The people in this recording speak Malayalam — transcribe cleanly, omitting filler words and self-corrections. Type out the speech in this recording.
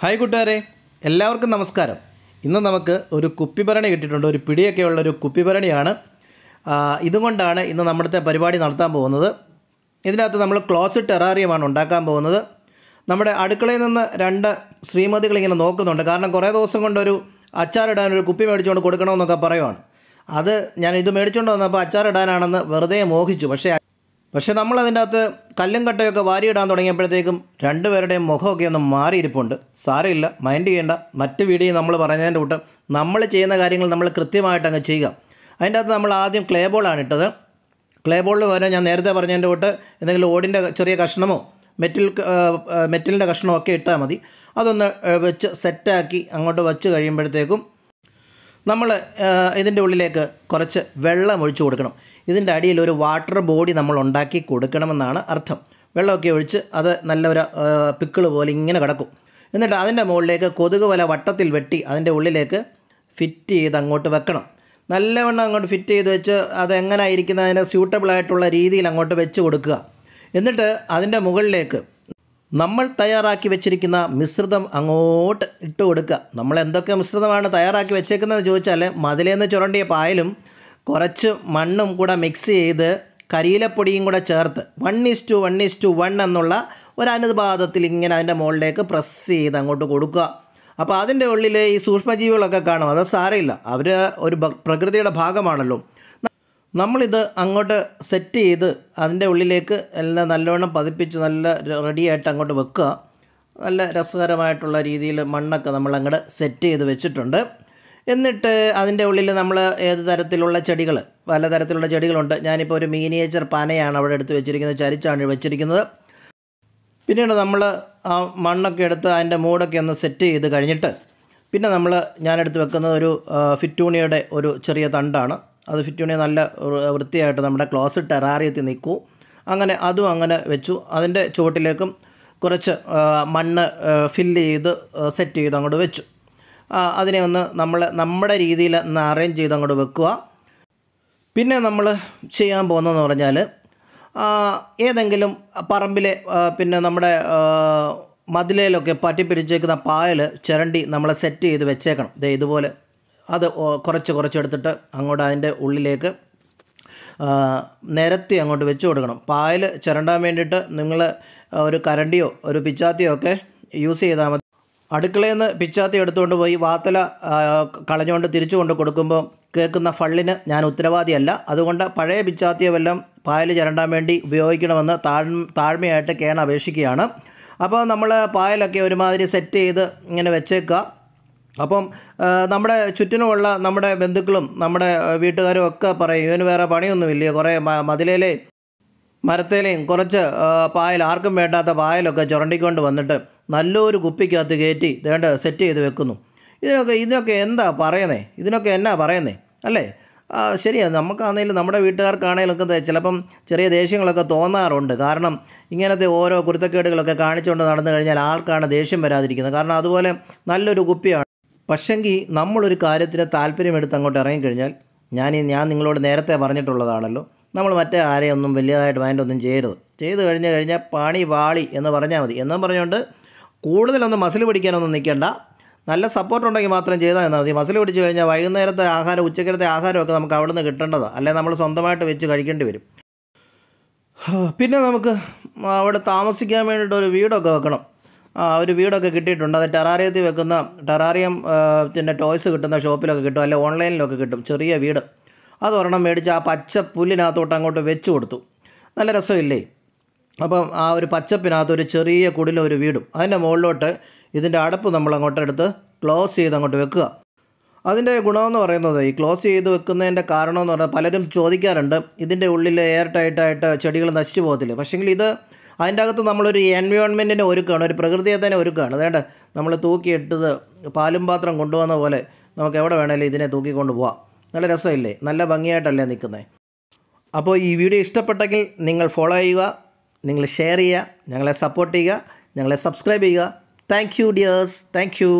ഹായ് കൂട്ടുകാരെ, എല്ലാവർക്കും നമസ്കാരം. ഇന്ന് നമുക്ക് ഒരു കുപ്പിഭരണി കിട്ടിയിട്ടുണ്ട്. ഒരു പിടിയൊക്കെ ഉള്ളൊരു കുപ്പിഭരണിയാണ്. ഇതുകൊണ്ടാണ് ഇന്ന് നമ്മുടെ പരിപാടി നടത്താൻ പോകുന്നത്. ഇതിനകത്ത് നമ്മൾ ക്ലോസ്ഡ് ടെറാറിയമാണ് ഉണ്ടാക്കാൻ പോകുന്നത്. നമ്മുടെ അടുക്കളയിൽ നിന്ന് രണ്ട് ശ്രീമതികൾ ഇങ്ങനെ നോക്കുന്നുണ്ട്. കാരണം കുറേ ദിവസം കൊണ്ടൊരു അച്ചാറിടാനൊരു കുപ്പി മേടിച്ചുകൊണ്ട് കൊടുക്കണമെന്നൊക്കെ പറയുവാണ്. അത് ഞാൻ ഇത് മേടിച്ചുകൊണ്ട് വന്നപ്പോൾ അച്ചാറിടാനാണെന്ന് വെറുതെ മോഹിച്ചു. പക്ഷേ നമ്മളതിൻ്റെ അകത്ത് കല്ലും കട്ടയൊക്കെ വാരിയിടാൻ തുടങ്ങിയപ്പോഴത്തേക്കും രണ്ടുപേരുടെയും മുഖമൊക്കെ ഒന്ന് മാറിയിരിപ്പുണ്ട്. സാരമില്ല, മൈൻഡ് ചെയ്യേണ്ട. മറ്റ് വീഡിയോ നമ്മൾ പറഞ്ഞതിൻ്റെ കൂട്ട് നമ്മൾ ചെയ്യുന്ന കാര്യങ്ങൾ നമ്മൾ കൃത്യമായിട്ട് അങ്ങ് ചെയ്യുക. അതിൻ്റെ അകത്ത് നമ്മൾ ആദ്യം ക്ലേ ബോളാണ് ഇട്ടത്. ക്ലേ ബോളിൽ വരെ ഞാൻ നേരത്തെ പറഞ്ഞതിൻ്റെ കൂട്ട് എന്തെങ്കിലും ഓടിൻ്റെ ചെറിയ കഷ്ണമോ മെറ്റലിൻ്റെ കഷ്ണമോ ഒക്കെ ഇട്ടാൽ മതി. അതൊന്ന് വെച്ച് സെറ്റാക്കി അങ്ങോട്ട് വെച്ച് കഴിയുമ്പോഴത്തേക്കും നമ്മൾ ഇതിൻ്റെ ഉള്ളിലേക്ക് കുറച്ച് വെള്ളം ഒഴിച്ചു കൊടുക്കണം. ഇതിൻ്റെ അടിയിൽ ഒരു വാട്ടർ ബോഡി നമ്മൾ ഉണ്ടാക്കി കൊടുക്കണമെന്നാണ് അർത്ഥം. വെള്ളമൊക്കെ ഒഴിച്ച് അത് നല്ല ഒരു പിക്കിൾ പോലെ ഇങ്ങനെ കിടക്കും. എന്നിട്ട് അതിൻ്റെ മുകളിലേക്ക് കൊതുക് വല വട്ടത്തിൽ വെട്ടി അതിൻ്റെ ഉള്ളിലേക്ക് ഫിറ്റ് ചെയ്ത് അങ്ങോട്ട് വെക്കണം. നല്ലവണ്ണം അങ്ങോട്ട് ഫിറ്റ് ചെയ്ത് വെച്ച് അതെങ്ങനെ ഇരിക്കുന്നതിന് സ്യൂട്ടബിളായിട്ടുള്ള രീതിയിൽ അങ്ങോട്ട് വെച്ച് കൊടുക്കുക. എന്നിട്ട് അതിൻ്റെ മുകളിലേക്ക് നമ്മൾ തയ്യാറാക്കി വെച്ചിരിക്കുന്ന മിശ്രിതം അങ്ങോട്ട് ഇട്ട് കൊടുക്കുക. നമ്മൾ എന്തൊക്കെ മിശ്രിതമാണ് തയ്യാറാക്കി വെച്ചേക്കുന്നതെന്ന് ചോദിച്ചാൽ മതിലേന്ന് ചുരണ്ടിയ പായലും കുറച്ച് മണ്ണും കൂടെ മിക്സ് ചെയ്ത് കരിയിലപ്പൊടിയും കൂടെ ചേർത്ത് 1:1:1 എന്നുള്ള ഒരു അനുപാതത്തിൽ ഇങ്ങനെ അതിൻ്റെ മുകളിലേക്ക് പ്രസ് ചെയ്ത് അങ്ങോട്ട് കൊടുക്കുക. അപ്പോൾ അതിൻ്റെ ഉള്ളിൽ ഈ സൂക്ഷ്മജീവികളൊക്കെ കാണും. അത് സാരമില്ല, അവർ ഒരു പ്രകൃതിയുടെ ഭാഗമാണല്ലോ. നമ്മളിത് അങ്ങോട്ട് സെറ്റ് ചെയ്ത് അതിൻ്റെ ഉള്ളിലേക്ക് എല്ലാം നല്ലവണ്ണം പതിപ്പിച്ച് നല്ല റെഡിയായിട്ട് അങ്ങോട്ട് വെക്കുക. നല്ല രസകരമായിട്ടുള്ള രീതിയിൽ മണ്ണൊക്കെ നമ്മൾ അങ്ങോട്ട് സെറ്റ് ചെയ്ത് വെച്ചിട്ടുണ്ട്. എന്നിട്ട് അതിൻ്റെ ഉള്ളിൽ നമ്മൾ ഏത് തരത്തിലുള്ള ചെടികൾ, പലതരത്തിലുള്ള ചെടികളുണ്ട്. ഞാനിപ്പോൾ ഒരു മിനിയേച്ചർ പനയാണ് അവിടെ എടുത്ത് വെച്ചിരിക്കുന്നത്, ചരിച്ചാണ് വെച്ചിരിക്കുന്നത്. പിന്നീട് നമ്മൾ ആ മണ്ണൊക്കെ എടുത്ത് അതിൻ്റെ മൂടൊക്കെ ഒന്ന് സെറ്റ് ചെയ്ത് കഴിഞ്ഞിട്ട് പിന്നെ ഞാനെടുത്ത് വെക്കുന്നത് ഒരു ഫിറ്റൂണിയുടെ ഒരു ചെറിയ തണ്ടാണ്. അത് ഫിറ്റൂണിയ നല്ല വൃത്തിയായിട്ട് നമ്മുടെ ക്ലോസ്ഡ് ടെറാറിയത്തിൽ നിൽക്കൂ. അതും അങ്ങനെ വെച്ചു. അതിൻ്റെ ചുവട്ടിലേക്കും കുറച്ച് മണ്ണ് ഫില്ല് ചെയ്ത് സെറ്റ് ചെയ്ത് അങ്ങോട്ട് വെച്ചു. അതിനെ ഒന്ന് നമ്മുടെ രീതിയിൽ ഒന്ന് അറേഞ്ച് ചെയ്ത് അങ്ങോട്ട് വെക്കുക. പിന്നെ നമ്മൾ ചെയ്യാൻ പോകുന്നതെന്ന് പറഞ്ഞാൽ ഏതെങ്കിലും പറമ്പിലെ പിന്നെ നമ്മുടെ മതിലയിലൊക്കെ പറ്റിപ്പിരിച്ചേക്കുന്ന പായൽ ചിരണ്ടി നമ്മൾ സെറ്റ് ചെയ്ത് വെച്ചേക്കണം. ഇതുപോലെ അത് കുറച്ചെടുത്തിട്ട് അങ്ങോട്ട് അതിൻ്റെ ഉള്ളിലേക്ക് നിരത്തി അങ്ങോട്ട് വെച്ച് കൊടുക്കണം. പായൽ ചിരണ്ടാൻ വേണ്ടിയിട്ട് നിങ്ങൾ ഒരു കരണ്ടിയോ ഒരു പിച്ചാത്തിയോ ഒക്കെ യൂസ് ചെയ്താൽ മതി. അടുക്കളയിൽ നിന്ന് പിച്ചാത്തി എടുത്തുകൊണ്ട് പോയി വാത്തല കളഞ്ഞുകൊണ്ട് തിരിച്ചു കൊണ്ട് കൊടുക്കുമ്പോൾ കേൾക്കുന്ന ഫള്ളിന് ഞാൻ ഉത്തരവാദിയല്ല. അതുകൊണ്ട് പഴയ പിച്ചാത്തിയോ വല്ലതും പായൽ ചിരണ്ടാൻ വേണ്ടി ഉപയോഗിക്കണമെന്ന് താഴ്മയായിട്ട് അപേക്ഷിക്കുകയാണ്. അപ്പോൾ നമ്മൾ പായലൊക്കെ ഒരുമാതിരി സെറ്റ് ചെയ്ത് ഇങ്ങനെ വെച്ചേക്കുക. അപ്പം നമ്മുടെ ചുറ്റിനുമുള്ള നമ്മുടെ ബന്ധുക്കളും നമ്മുടെ വീട്ടുകാരും ഒക്കെ പറയും, ഇവന് വേറെ പണിയൊന്നുമില്ല, കുറേ മതിലേലെയും മരത്തേലെയും കുറച്ച് പായൽ, ആർക്കും വേണ്ടാത്ത പായലൊക്കെ ചുരണ്ടിക്കൊണ്ട് വന്നിട്ട് നല്ലൊരു കുപ്പിക്കകത്ത് കയറ്റി സെറ്റ് ചെയ്ത് വെക്കുന്നു. ഇതിനൊക്കെ എന്താ പറയുന്നേ? ഇതിനൊക്കെ എന്നാ പറയുന്നേ അല്ലേ? ശരിയാണ്, നമുക്കാണെങ്കിലും നമ്മുടെ വീട്ടുകാർക്കാണെങ്കിലൊക്കെ ചിലപ്പം ചെറിയ ദേഷ്യങ്ങളൊക്കെ തോന്നാറുണ്ട്. കാരണം ഇങ്ങനത്തെ ഓരോ കുരുത്തക്കേടുകളൊക്കെ കാണിച്ചുകൊണ്ട് നടന്നു കഴിഞ്ഞാൽ ആർക്കാണ് ദേഷ്യം വരാതിരിക്കുന്നത്? കാരണം അതുപോലെ നല്ലൊരു കുപ്പിയാണ്. പക്ഷെങ്കിൽ നമ്മളൊരു കാര്യത്തിന് താല്പര്യമെടുത്ത് അങ്ങോട്ട് ഇറങ്ങിക്കഴിഞ്ഞാൽ ഞാൻ നിങ്ങളോട് നേരത്തെ പറഞ്ഞിട്ടുള്ളതാണല്ലോ, നമ്മൾ മറ്റേ ആരെയൊന്നും വലിയതായിട്ട് മൈൻഡൊന്നും ചെയ്ത് കഴിഞ്ഞാൽ പണി വാളി എന്ന് പറഞ്ഞാൽ മതി. എന്നും പറഞ്ഞുകൊണ്ട് കൂടുതലൊന്നും മസിൽ പിടിക്കാനൊന്നും നിൽക്കേണ്ട. നല്ല സപ്പോർട്ട് ഉണ്ടെങ്കിൽ മാത്രം ചെയ്താൽ മതി. മസിൽ പിടിച്ച് കഴിഞ്ഞാൽ വൈകുന്നേരത്തെ ആഹാരം, ഉച്ചക്കലത്തെ ആഹാരമൊക്കെ നമുക്ക് അവിടെ നിന്ന് കിട്ടേണ്ടതാണ്. അല്ലെങ്കിൽ നമ്മൾ സ്വന്തമായിട്ട് വെച്ച് കഴിക്കേണ്ടി വരും. പിന്നെ നമുക്ക് അവിടെ താമസിക്കാൻ വേണ്ടിയിട്ട് ഒരു വീടൊക്കെ വെക്കണം. ഒരു വീടൊക്കെ കിട്ടിയിട്ടുണ്ട്. അത് ടെറാറിയത്തിൽ വെക്കുന്ന ടെറാറിയം പിന്നെ ടോയ്സ് കിട്ടുന്ന ഷോപ്പിലൊക്കെ കിട്ടും, അല്ലെങ്കിൽ ഓൺലൈനിലൊക്കെ കിട്ടും. ചെറിയ വീട് അതൊരെണ്ണം മേടിച്ച് ആ പച്ച പുല്ലിനകത്തോട്ട് അങ്ങോട്ട് വെച്ച് കൊടുത്തു. നല്ല രസമില്ലേ? അപ്പം ആ ഒരു പച്ചപ്പിനകത്ത് ഒരു ചെറിയ കുടിലൊരു വീടും അതിൻ്റെ മുകളിലോട്ട് ഇതിൻ്റെ അടപ്പ് നമ്മൾ അങ്ങോട്ടെടുത്ത് ക്ലോസ് ചെയ്ത് അങ്ങോട്ട് വെക്കുക. അതിൻ്റെ ഗുണമെന്ന് പറയുന്നത്, ഈ ക്ലോസ് ചെയ്ത് വെക്കുന്നതിൻ്റെ കാരണമെന്ന് പറഞ്ഞാൽ പലരും ചോദിക്കാറുണ്ട്, ഇതിൻ്റെ ഉള്ളിൽ എയർ ടൈറ്റായിട്ട് ചെടികൾ നശിച്ചു പോകത്തില്ല. പക്ഷേങ്കിൽ ഇത് അതിൻ്റെ അകത്ത് നമ്മളൊരു എൻവയോൺമെൻറ്റിനെ ഒരുക്കുകയാണ്, ഒരു പ്രകൃതിയെ തന്നെ ഒരുക്കുകയാണ്. അതേണ്ട നമ്മൾ തൂക്കിയിട്ടത് പാലും പാത്രം കൊണ്ടുവന്ന പോലെ നമുക്ക് എവിടെ വേണേലും ഇതിനെ തൂക്കിക്കൊണ്ട് പോവാം. നല്ല രസമില്ലേ? നല്ല ഭംഗിയായിട്ടല്ലേ നിൽക്കുന്നത്? അപ്പോൾ ഈ വീഡിയോ ഇഷ്ടപ്പെട്ടെങ്കിൽ നിങ്ങൾ ഫോളോ ചെയ്യുക, നിങ്ങൾ ഷെയർ ചെയ്യുക, ഞങ്ങളെ സപ്പോർട്ട് ചെയ്യുക, ഞങ്ങളെ സബ്സ്ക്രൈബ് ചെയ്യുക. Thank you dears, thank U.